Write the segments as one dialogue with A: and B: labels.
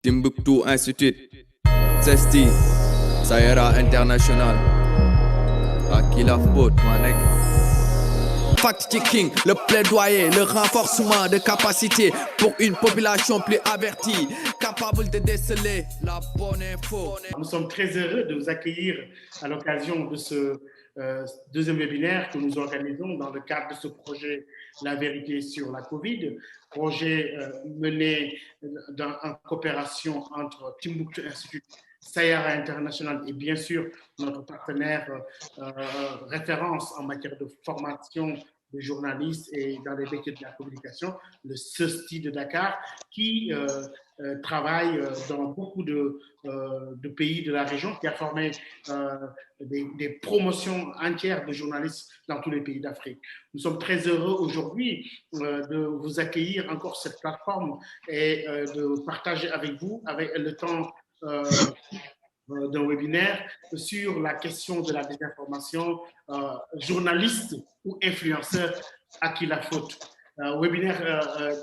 A: Timbuktu Institute, Zesty, Sayera International, à qui la faute, manek. Fact-checking, le plaidoyer, le renforcement de capacité pour une population plus avertie, capable de déceler la bonne info.
B: Nous sommes très heureux de vous accueillir à l'occasion de ce deuxième webinaire que nous organisons dans le cadre de ce projet La vérité sur la Covid, projet mené en coopération entre Timbuktu Institute, Sayera International et bien sûr notre partenaire référence en matière de formation des journalistes et dans les métiers de la communication, le CESTI de Dakar, qui travaille dans beaucoup de pays de la région, qui a formé des promotions entières de journalistes dans tous les pays d'Afrique. Nous sommes très heureux aujourd'hui de vous accueillir encore sur cette plateforme et de partager avec vous, avec le temps d'un webinaire sur la question de la désinformation, journaliste ou influenceur, à qui la faute. Webinaire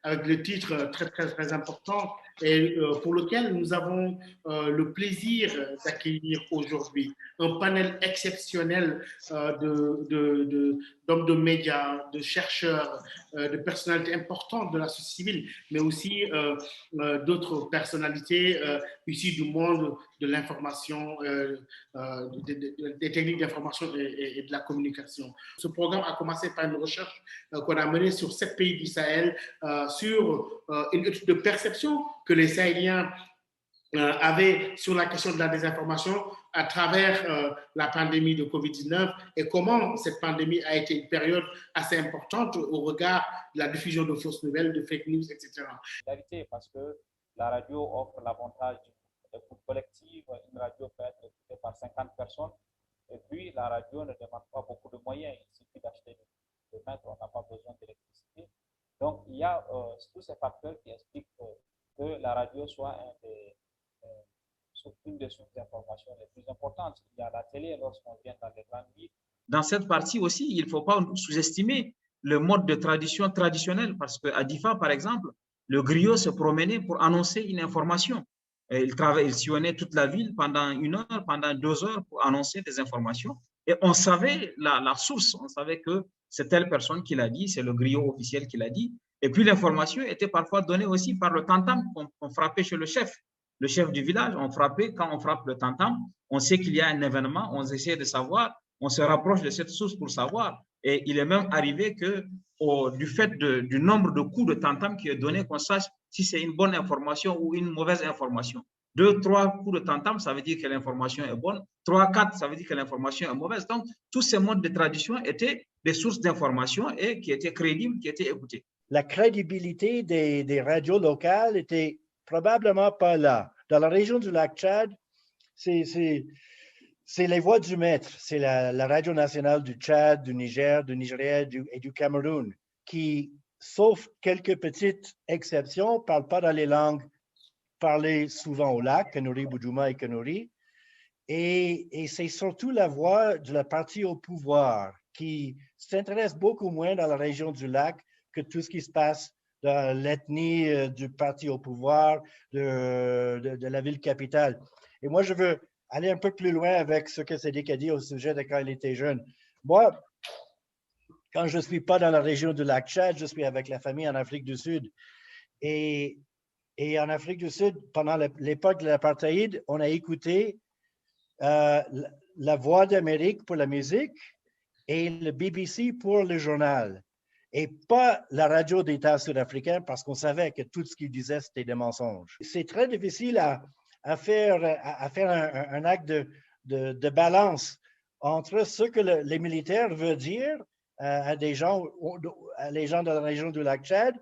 B: avec le titre très important et pour lequel nous avons le plaisir d'accueillir aujourd'hui un panel exceptionnel d'hommes de médias, de chercheurs, de personnalités importantes de la société civile, mais aussi d'autres personnalités issues du monde de l'information, des techniques d'information et de la communication. Ce programme a commencé par une recherche qu'on a menée sur 7 pays du Sahel, sur une étude de perception que les Sahéliens avaient sur la question de la désinformation à travers la pandémie de Covid-19 et comment cette pandémie a été une période assez importante au regard de la diffusion de fausses nouvelles, de fake news, etc.
C: Parce que la radio offre l'avantage d'écoute collective. Une radio peut être écoutée par 50 personnes et puis la radio ne demande pas beaucoup de moyens. Il suffit d'acheter des mètres, on n'a pas besoin d'électricité. Donc, il y a tous ces facteurs qui expliquent que la radio soit une des sources d'information les plus importantes. Il y a la télé lorsqu'on vient dans les grandes villes.
D: Dans cette partie aussi, il ne faut pas sous-estimer le mode de tradition traditionnel parce qu'à Difa, par exemple, le griot se promenait pour annoncer une information. Il sillonnait toute la ville pendant 1 heure, pendant 2 heures pour annoncer des informations. Et on savait la source, on savait que c'est telle personne qui l'a dit, c'est le griot officiel qui l'a dit. Et puis l'information était parfois donnée aussi par le tam-tam qu'on frappait chez le chef du village. On frappait, quand on frappe le tam-tam, on sait qu'il y a un événement, on essaie de savoir, on se rapproche de cette source pour savoir. Et il est même arrivé que, du fait du nombre de coups de tam-tam qui est donné, qu'on sache si c'est une bonne information ou une mauvaise information. 2, 3 coups de tam-tam, ça veut dire que l'information est bonne. 3, 4, ça veut dire que l'information est mauvaise. Donc, tous ces modes de tradition étaient des sources d'information et qui étaient crédibles, qui étaient écoutées.
E: La crédibilité des radios locales était probablement pas là. Dans la région du lac Tchad, c'est les voix du maître. C'est la radio nationale du Tchad, du Niger, du Nigeria et du Cameroun qui, sauf quelques petites exceptions, ne parlent pas dans les langues parlées souvent au lac, Kanuri, Boudouma et Kanuri. Et c'est surtout la voix de la partie au pouvoir qui s'intéresse beaucoup moins dans la région du lac que tout ce qui se passe dans l'ethnie du parti au pouvoir de la ville capitale. Et moi, je veux aller un peu plus loin avec ce que Cédric a dit au sujet de quand il était jeune. Moi, quand je ne suis pas dans la région du lac Tchad, je suis avec la famille en Afrique du Sud. Et en Afrique du Sud, pendant l'époque de l'apartheid, on a écouté la Voix d'Amérique pour la musique et le BBC pour le journal. Et pas la radio d'État sud-africain parce qu'on savait que tout ce qu'ils disaient, c'était des mensonges. C'est très difficile à faire un acte de balance entre ce que les militaires veulent dire à les gens de la région du lac Tchad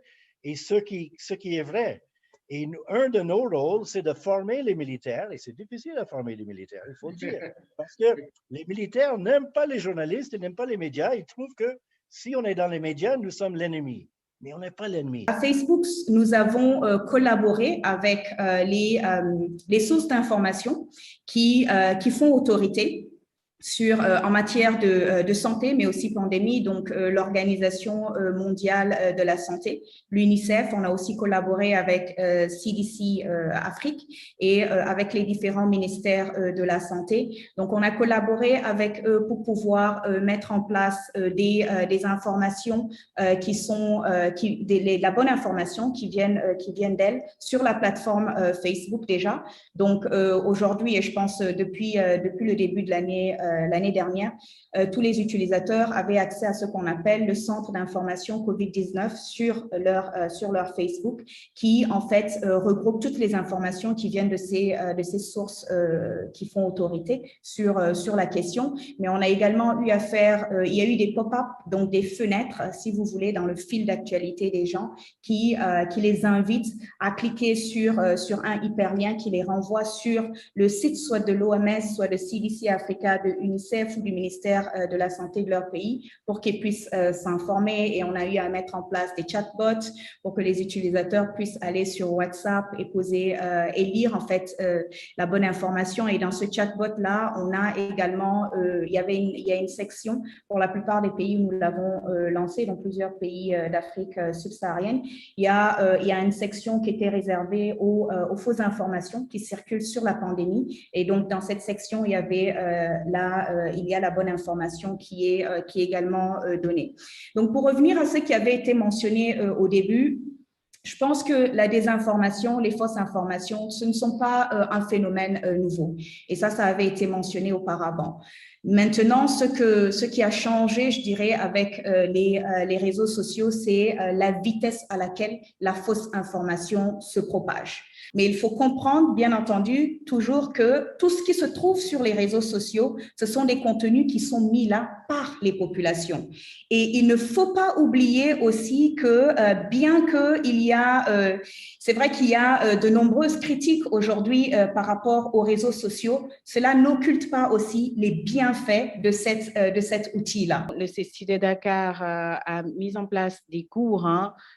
E: et ce qui est vrai. Et un de nos rôles, c'est de former les militaires, et c'est difficile à former les militaires, il faut le dire, parce que les militaires n'aiment pas les journalistes, ils n'aiment pas les médias, ils trouvent que si on est dans les médias, nous sommes l'ennemi, mais on n'est pas l'ennemi.
F: À Facebook, nous avons collaboré avec les sources d'information qui font autorité en matière de santé, mais aussi pandémie, donc l'Organisation mondiale de la santé, l'UNICEF. On a aussi collaboré avec CDC Afrique et avec les différents ministères de la santé. Donc, on a collaboré avec eux pour pouvoir mettre en place des informations qui sont la bonne information qui viennent d'elles sur la plateforme Facebook déjà. Donc, aujourd'hui, et je pense depuis le début de l'année dernière, tous les utilisateurs avaient accès à ce qu'on appelle le centre d'information COVID-19 sur leur Facebook, qui en fait regroupe toutes les informations qui viennent de ces sources qui font autorité sur la question. Mais on a également eu il y a eu des pop-up, donc des fenêtres, si vous voulez, dans le fil d'actualité des gens, qui les invitent à cliquer sur un hyperlien qui les renvoie sur le site soit de l'OMS, soit de CDC Africa, de UNICEF ou du ministère de la Santé de leur pays pour qu'ils puissent s'informer. Et on a eu à mettre en place des chatbots pour que les utilisateurs puissent aller sur WhatsApp et poser et lire en fait la bonne information. Et dans ce chatbot-là, on a également, il y a une section pour la plupart des pays où nous l'avons lancé, dans plusieurs pays d'Afrique subsaharienne. Il y a une section qui était réservée aux fausses informations qui circulent sur la pandémie. Et donc, dans cette section, il y a la bonne information qui est également donnée. Donc, pour revenir à ce qui avait été mentionné au début, je pense que la désinformation, les fausses informations, ce ne sont pas un phénomène nouveau. Et ça avait été mentionné auparavant. Maintenant, ce qui a changé, je dirais, avec les réseaux sociaux, c'est la vitesse à laquelle la fausse information se propage. Mais il faut comprendre, bien entendu, toujours que tout ce qui se trouve sur les réseaux sociaux, ce sont des contenus qui sont mis là par les populations. Et il ne faut pas oublier aussi que bien qu'il y a, c'est vrai qu'il y a de nombreuses critiques aujourd'hui par rapport aux réseaux sociaux, cela n'occulte pas aussi les bienfaits de cet outil-là.
G: Le CECI de Dakar a mis en place des cours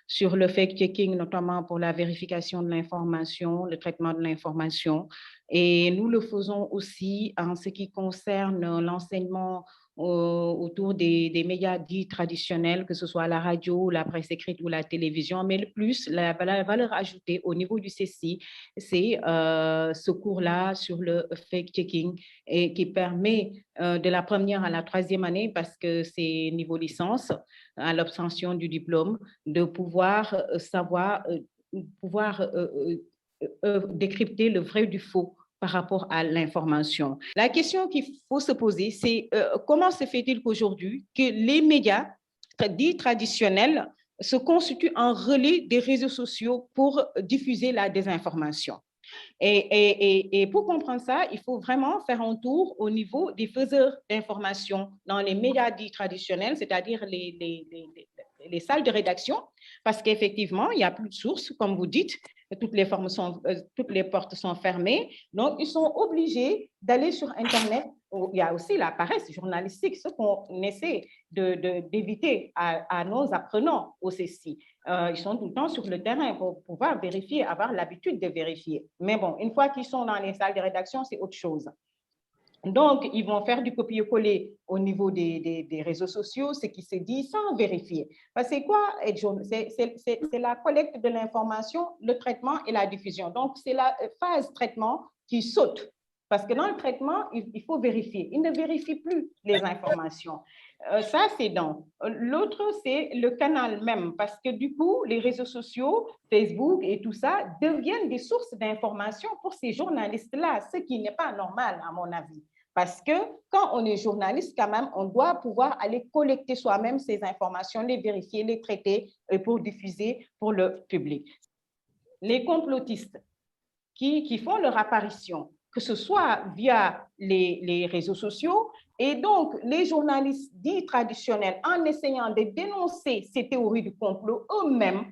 G: sur le fact-checking, notamment pour la vérification de l'information, le traitement de l'information. Et nous le faisons aussi en ce qui concerne l'enseignement autour des médias dits traditionnels, que ce soit la radio, la presse écrite ou la télévision. Mais le plus, la valeur ajoutée au niveau du CECI, c'est ce cours-là sur le fact-checking et qui permet de la première à la troisième année, parce que c'est niveau licence, à l'obtention du diplôme, de pouvoir décrypter le vrai du faux par rapport à l'information. La question qu'il faut se poser, c'est comment se fait-il qu'aujourd'hui que les médias dits traditionnels se constituent en relais des réseaux sociaux pour diffuser la désinformation? Et pour comprendre ça, il faut vraiment faire un tour au niveau des faiseurs d'information dans les médias dits traditionnels, c'est-à-dire les salles de rédaction, parce qu'effectivement, il n'y a plus de sources, comme vous dites, toutes les portes sont fermées, donc ils sont obligés d'aller sur Internet. Il y a aussi la paresse journalistique, ce qu'on essaie d'éviter à nos apprenants au CECI. Ils sont tout le temps sur le terrain pour pouvoir vérifier, avoir l'habitude de vérifier. Mais bon, une fois qu'ils sont dans les salles de rédaction, c'est autre chose. Donc, ils vont faire du copier-coller au niveau des réseaux sociaux, ce qui se dit sans vérifier. Parce que c'est quoi être journaliste? C'est la collecte de l'information, le traitement et la diffusion. Donc, c'est la phase traitement qui saute. Parce que dans le traitement, il faut vérifier. Il ne vérifie plus les informations. Ça, c'est dans. L'autre, c'est le canal même, parce que du coup, les réseaux sociaux, Facebook et tout ça, deviennent des sources d'information pour ces journalistes-là, ce qui n'est pas normal, à mon avis. Parce que quand on est journaliste, quand même, on doit pouvoir aller collecter soi-même ces informations, les vérifier, les traiter pour diffuser pour le public. Les complotistes qui font leur apparition, que ce soit via les réseaux sociaux, et donc les journalistes dits traditionnels, en essayant de dénoncer ces théories du complot, eux-mêmes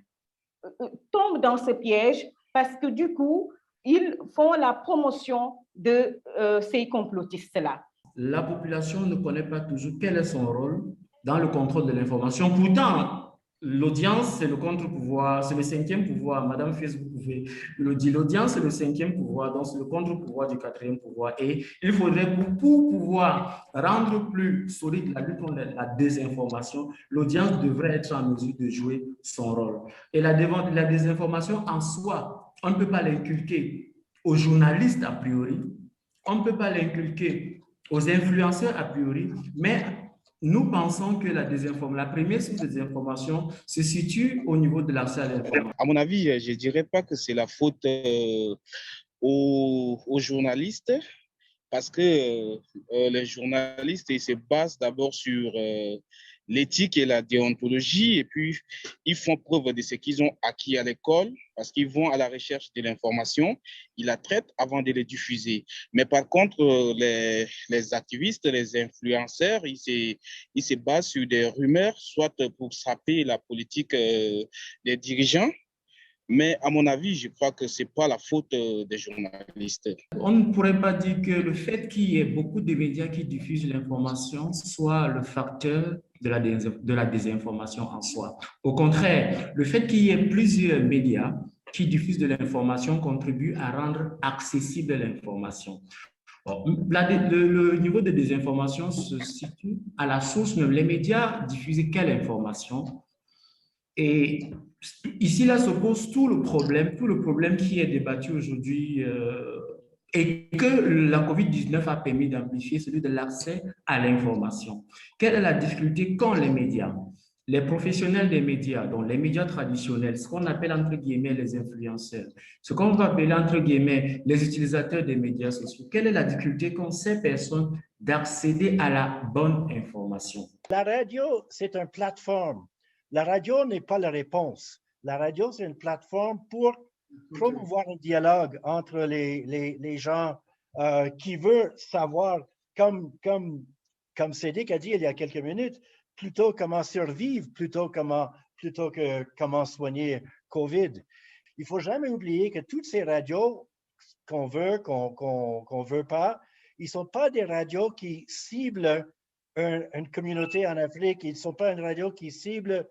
G: tombent dans ce piège parce que du coup, ils font la promotion de ces complotistes-là.
H: La population ne connaît pas toujours quel est son rôle dans le contrôle de l'information. Pourtant, l'audience, c'est le contre-pouvoir, c'est le cinquième pouvoir. Madame Fils, vous pouvez le dire. L'audience, c'est le cinquième pouvoir, donc c'est le contre-pouvoir du quatrième pouvoir. Et il faudrait, pour pouvoir rendre plus solide la lutte contre la désinformation, l'audience devrait être en mesure de jouer son rôle. Et la désinformation en soi, on ne peut pas l'inculquer aux journalistes a priori, on ne peut pas l'inculquer aux influenceurs a priori, mais nous pensons que la première source de désinformation se situe au niveau de l'accès à l'information.
I: À mon avis, je ne dirais pas que c'est la faute aux journalistes, parce que les journalistes ils se basent d'abord sur l'éthique et la déontologie, et puis ils font preuve de ce qu'ils ont acquis à l'école, parce qu'ils vont à la recherche de l'information, ils la traitent avant de les diffuser. Mais par contre, les activistes, les influenceurs, ils se basent sur des rumeurs, soit pour saper la politique des dirigeants, mais à mon avis, je crois que ce n'est pas la faute des journalistes.
H: On ne pourrait pas dire que le fait qu'il y ait beaucoup de médias qui diffusent l'information soit le facteur de la désinformation en soi. Au contraire, le fait qu'il y ait plusieurs médias qui diffusent de l'information contribue à rendre accessible l'information. Le niveau de désinformation se situe à la source même. Les médias diffusent quelle information? Et ici, là, se pose tout le problème qui est débattu aujourd'hui et que la COVID-19 a permis d'amplifier, celui de l'accès à l'information. Quelle est la difficulté quand les médias, les professionnels des médias, donc les médias traditionnels, ce qu'on appelle entre guillemets les influenceurs, ce qu'on va appeler entre guillemets les utilisateurs des médias sociaux, quelle est la difficulté qu'ont ces personnes d'accéder à la bonne information?
E: La radio, c'est une plateforme. La radio n'est pas la réponse. La radio, c'est une plateforme pour promouvoir un dialogue entre les gens qui veulent savoir, comme Cédric a dit il y a quelques minutes, plutôt comment survivre, plutôt que comment soigner COVID. Il ne faut jamais oublier que toutes ces radios qu'on veut, qu'on veut pas, ils ne sont pas des radios qui ciblent une communauté en Afrique. Ils ne sont pas une radio qui cible.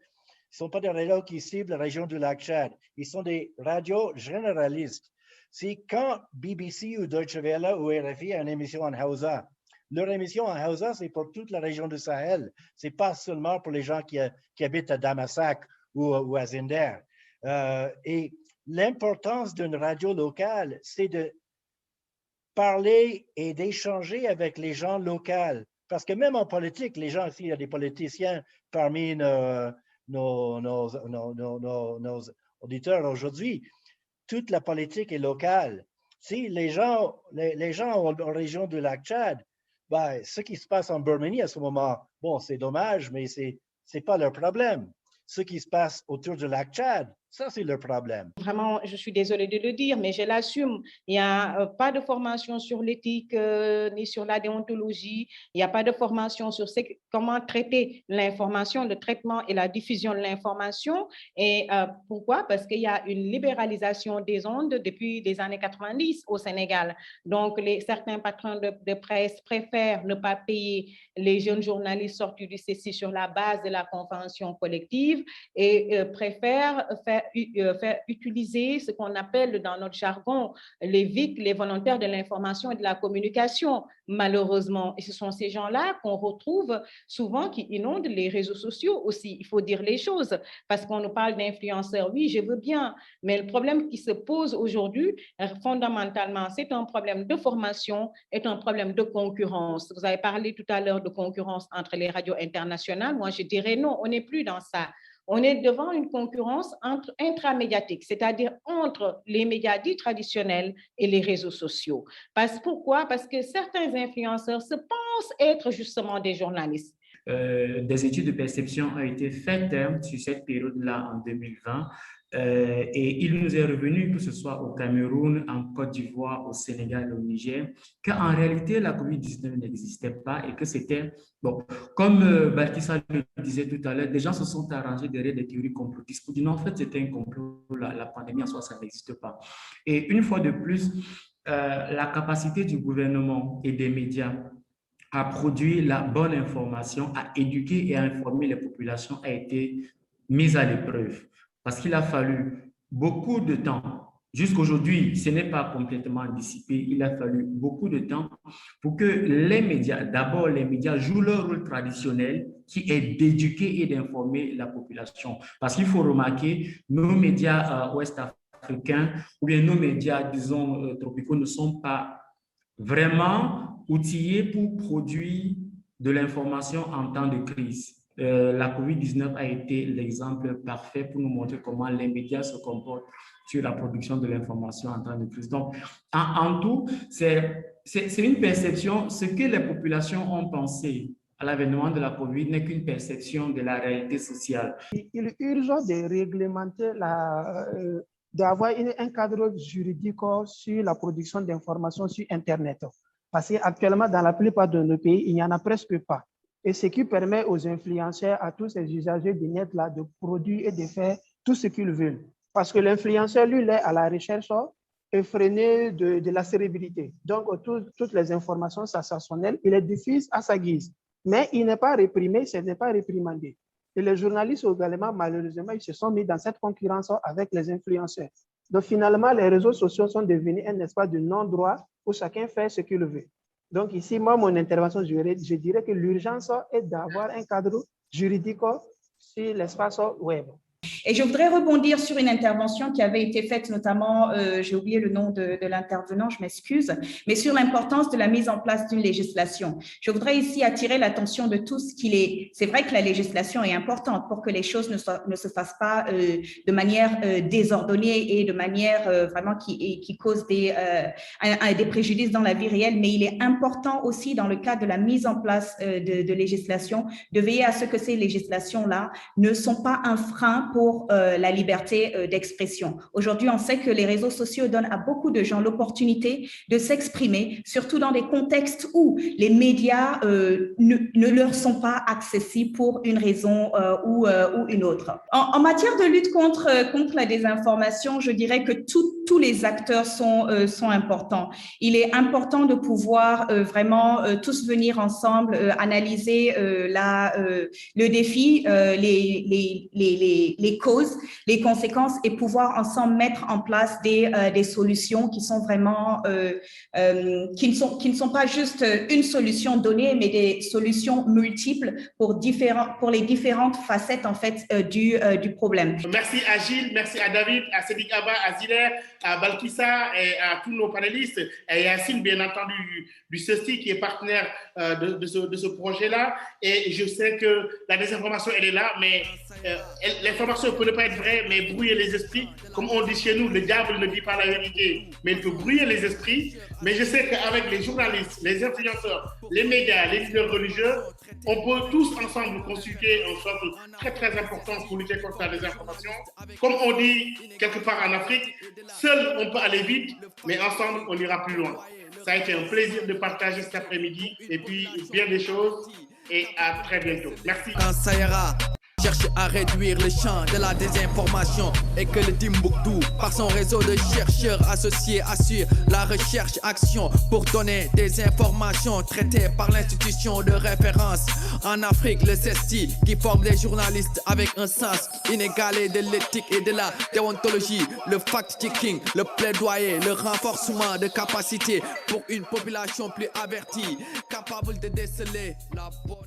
E: Ils ne sont pas des radios qui ciblent la région du lac Tchad. Ils sont des radios généralistes. C'est quand BBC ou Deutsche Welle ou RFI a une émission en Hausa. Leur émission en Hausa, c'est pour toute la région du Sahel. Ce n'est pas seulement pour les gens qui habitent à Damasak ou à Zinder. Et l'importance d'une radio locale, c'est de parler et d'échanger avec les gens locaux. Parce que même en politique, les gens, s'il y a des politiciens parmi nos auditeurs aujourd'hui, toute la politique est locale. Si les gens en région du lac Tchad, ben, ce qui se passe en Birmanie à ce moment, bon, c'est dommage, mais c'est pas leur problème. Ce qui se passe autour du lac Tchad, ça, c'est le problème.
G: Vraiment, je suis désolée de le dire, mais je l'assume. Il n'y a pas de formation sur l'éthique ni sur la déontologie. Il n'y a pas de formation sur comment traiter l'information, le traitement et la diffusion de l'information. Et pourquoi? Parce qu'il y a une libéralisation des ondes depuis les années 90 au Sénégal. Donc, certains patrons de presse préfèrent ne pas payer les jeunes journalistes sortis du CECI sur la base de la convention collective et préfèrent faire utiliser ce qu'on appelle dans notre jargon les VIC, les volontaires de l'information et de la communication, malheureusement. Et ce sont ces gens-là qu'on retrouve souvent qui inondent les réseaux sociaux aussi. Il faut dire les choses parce qu'on nous parle d'influenceurs. Oui, je veux bien, mais le problème qui se pose aujourd'hui, fondamentalement, c'est un problème de formation, est un problème de concurrence. Vous avez parlé tout à l'heure de concurrence entre les radios internationales. Moi, je dirais non, on n'est plus dans ça. On est devant une concurrence intramédiatique, c'est-à-dire entre les médias dits traditionnels et les réseaux sociaux. Pourquoi? Parce que certains influenceurs se pensent être justement des journalistes.
H: Des études de perception ont été faites sur cette période-là en 2020. Et il nous est revenu, que ce soit au Cameroun, en Côte d'Ivoire, au Sénégal, au Niger, qu'en réalité, la COVID-19 n'existait pas et que c'était, bon, comme Balkissa le disait tout à l'heure, des gens se sont arrangés derrière des théories complotistes pour dire non, en fait, c'était un complot, la pandémie en soi, ça n'existe pas. Et une fois de plus, la capacité du gouvernement et des médias à produire la bonne information, à éduquer et à informer les populations a été mise à l'épreuve parce qu'il a fallu beaucoup de temps. Jusqu'aujourd'hui, ce n'est pas complètement dissipé. Il a fallu beaucoup de temps pour que les médias, d'abord les médias, jouent leur rôle traditionnel qui est d'éduquer et d'informer la population. Parce qu'il faut remarquer, nos médias ouest-africains ou bien nos médias, disons, tropicaux ne sont pas vraiment outillés pour produire de l'information en temps de crise. La COVID-19 a été l'exemple parfait pour nous montrer comment les médias se comportent sur la production de l'information en temps de crise. Donc, en tout, c'est une perception. Ce que les populations ont pensé à l'avènement de la COVID n'est qu'une perception de la réalité sociale.
J: Il est urgent de réglementer d'avoir un cadre juridique sur la production d'informations sur Internet. Parce qu'actuellement, dans la plupart de nos pays, il n'y en a presque pas. Et ce qui permet aux influenceurs, à tous ces usagers du net là, de produire et de faire tout ce qu'ils veulent. Parce que l'influenceur, lui, il est à la recherche effrénée de la célébrité. Donc, toutes les informations sensationnelles, il les diffuse à sa guise. Mais il n'est pas réprimé, ce n'est pas réprimandé. Et les journalistes également, malheureusement, ils se sont mis dans cette concurrence avec les influenceurs. Donc, finalement, les réseaux sociaux sont devenus un espace de non-droit où chacun fait ce qu'il veut. Donc, ici, moi, mon intervention, je dirais que l'urgence est d'avoir un cadre juridique sur l'espace web.
F: Et je voudrais rebondir sur une intervention qui avait été faite notamment, j'ai oublié le nom de l'intervenant, je m'excuse, mais sur l'importance de la mise en place d'une législation. Je voudrais ici attirer l'attention de tous qu'il est, c'est vrai que la législation est importante pour que les choses ne se fassent pas de manière désordonnée et de manière vraiment qui cause des préjudices dans la vie réelle, mais il est important aussi dans le cadre de la mise en place de législation de veiller à ce que ces législations-là ne sont pas un frein pour la liberté d'expression. Aujourd'hui, on sait que les réseaux sociaux donnent à beaucoup de gens l'opportunité de s'exprimer, surtout dans des contextes où les médias ne leur sont pas accessibles pour une raison ou une autre. En matière de lutte contre la désinformation, je dirais que tous les acteurs sont importants. Il est important de pouvoir vraiment tous venir ensemble, analyser le défi, les causes, les conséquences et pouvoir ensemble mettre en place des solutions qui sont vraiment, qui ne sont pas juste une solution donnée, mais des solutions multiples pour les différentes facettes en fait du problème.
B: Merci à Gilles, merci à David, à Sédik Abba, à Ziler, à Balkissa et à tous nos panélistes et à Yacine, bien entendu, du CESTI qui est partenaire de ce projet-là. Et je sais que la désinformation, elle est là, mais l'information peut ne pas être vraie, mais brouiller les esprits. Comme on dit chez nous, le diable ne dit pas la vérité, mais il peut brouiller les esprits. Mais je sais qu'avec les journalistes, les influenceurs, les médias, les leaders religieux, on peut tous ensemble constituer un socle très très important pour lutter contre la désinformation. Comme on dit quelque part en Afrique, seul on peut aller vite, mais ensemble on ira plus loin. Ça a été un plaisir de partager cet après-midi et puis bien des choses et à très bientôt. Merci.
A: Cherche à réduire le champ de la désinformation et que le Timbuktu, par son réseau de chercheurs associés, assure la recherche-action pour donner des informations traitées par l'institution de référence. En Afrique, le CESTI qui forme les journalistes avec un sens inégalé de l'éthique et de la déontologie, le fact-checking, le plaidoyer, le renforcement de capacités pour une population plus avertie, capable de déceler la bonne